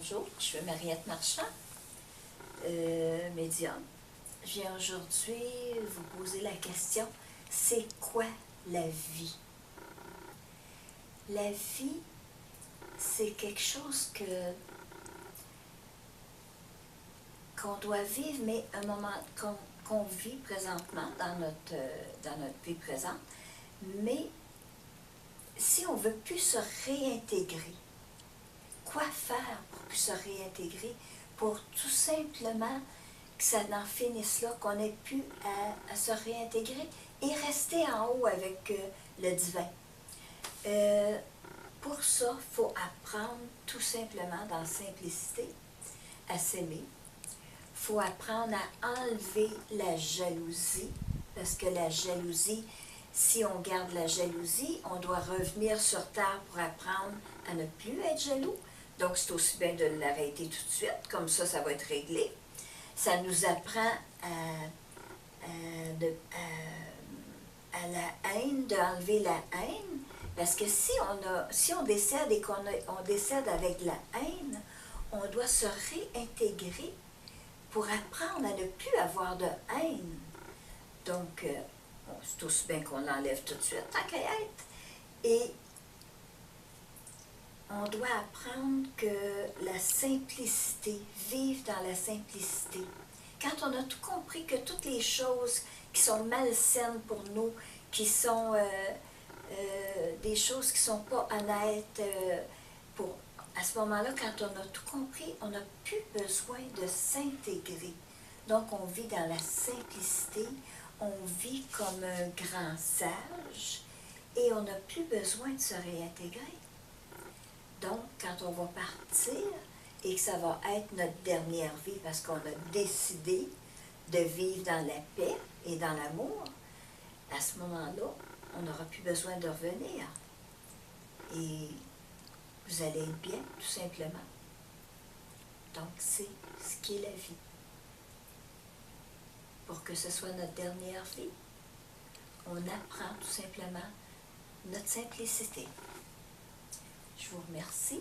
Bonjour, je suis Mariette Marchand, médium. Je viens aujourd'hui vous poser la question, c'est quoi la vie? La vie, c'est quelque chose qu'on doit vivre, mais un moment qu'on vit présentement dans notre vie présente. Mais si on ne veut plus se réintégrer, quoi faire pour plus se réintégrer, pour tout simplement que ça n'en finisse là, qu'on n'ait plus à se réintégrer et rester en haut avec le divin. Pour ça, il faut apprendre tout simplement dans la simplicité à s'aimer. Il faut apprendre à enlever la jalousie, parce que la jalousie, si on garde la jalousie, on doit revenir sur terre pour apprendre à ne plus être jaloux. Donc, c'est aussi bien de l'arrêter tout de suite, comme ça va être réglé. Ça nous apprend à la haine, d'enlever la haine, parce que si on décède et on décède avec la haine, on doit se réintégrer pour apprendre à ne plus avoir de haine. Donc, c'est aussi bien qu'on l'enlève tout de suite, tant qu'à être. Et on doit apprendre que la simplicité, vivre dans la simplicité. Quand on a tout compris que toutes les choses qui sont malsaines pour nous, qui sont des choses qui ne sont pas honnêtes, à ce moment-là, quand on a tout compris, on n'a plus besoin de s'intégrer. Donc, on vit dans la simplicité, on vit comme un grand sage et on n'a plus besoin de se réintégrer. Donc, quand on va partir et que ça va être notre dernière vie parce qu'on a décidé de vivre dans la paix et dans l'amour, à ce moment-là, on n'aura plus besoin de revenir. Et vous allez être bien, tout simplement. Donc, c'est ce qui est la vie. Pour que ce soit notre dernière vie, on apprend tout simplement notre simplicité. Je vous remercie.